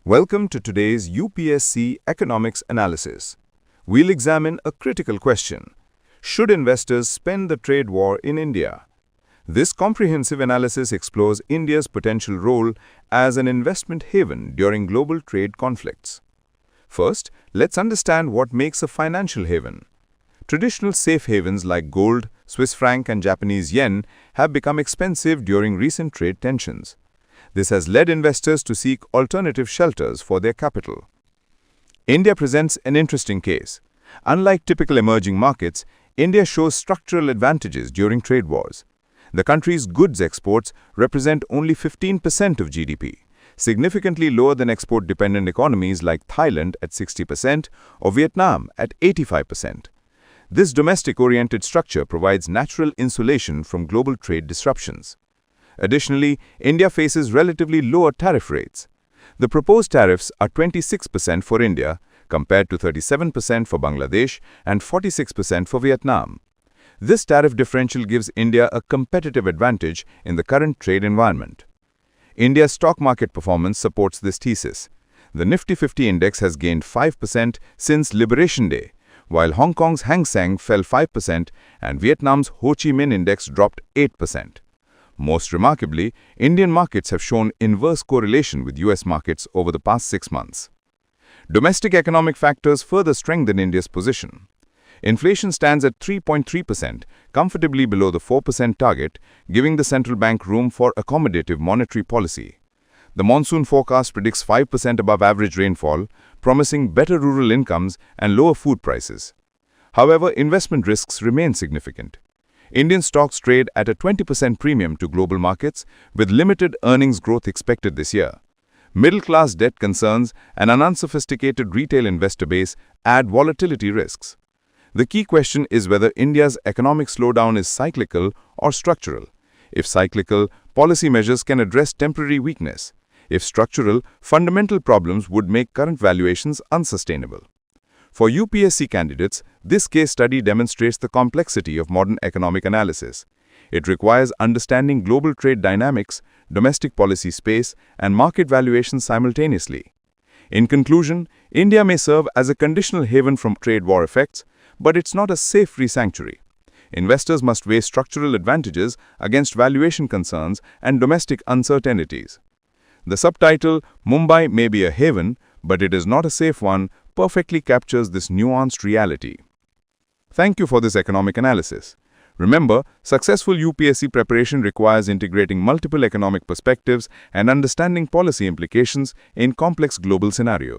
Welcome to today's UPSC Economics Analysis. We'll examine a critical question. Should investors spend the trade war in India? This comprehensive analysis explores India's potential role as an investment haven during global trade conflicts. First, let's understand what makes a financial haven. Traditional safe havens like gold, Swiss franc and Japanese yen have become expensive during recent trade tensions. This has led investors to seek alternative shelters for their capital. India presents an interesting case. Unlike typical emerging markets, India shows structural advantages during trade wars. The country's goods exports represent only 15% of GDP, significantly lower than export-dependent economies like Thailand at 60% or Vietnam at 85%. This domestic-oriented structure provides natural insulation from global trade disruptions. Additionally, India faces relatively lower tariff rates. The proposed tariffs are 26% for India, compared to 37% for Bangladesh and 46% for Vietnam. This tariff differential gives India a competitive advantage in the current trade environment. India's stock market performance supports this thesis. The Nifty 50 index has gained 5% since Liberation Day, while Hong Kong's Hang Seng fell 5% and Vietnam's Ho Chi Minh index dropped 8%. Most remarkably, Indian markets have shown inverse correlation with US markets over the past 6 months. Domestic economic factors further strengthen India's position. Inflation stands at 3.3%, comfortably below the 4% target, giving the central bank room for accommodative monetary policy. The monsoon forecast predicts 5% above average rainfall, promising better rural incomes and lower food prices. However, investment risks remain significant. Indian stocks trade at a 20% premium to global markets, with limited earnings growth expected this year. Middle-class debt concerns and an unsophisticated retail investor base add volatility risks. The key question is whether India's economic slowdown is cyclical or structural. If cyclical, policy measures can address temporary weakness. If structural, fundamental problems would make current valuations unsustainable. For UPSC candidates, this case study demonstrates the complexity of modern economic analysis. It requires understanding global trade dynamics, domestic policy space, and market valuations simultaneously. In conclusion, India may serve as a conditional haven from trade war effects, but it's not a safe-free sanctuary. Investors must weigh structural advantages against valuation concerns and domestic uncertainties. The subtitle, "Mumbai may be a haven, but it is not a safe one," perfectly captures this nuanced reality. Thank you for this economic analysis. Remember, successful UPSC preparation requires integrating multiple economic perspectives and understanding policy implications in complex global scenarios.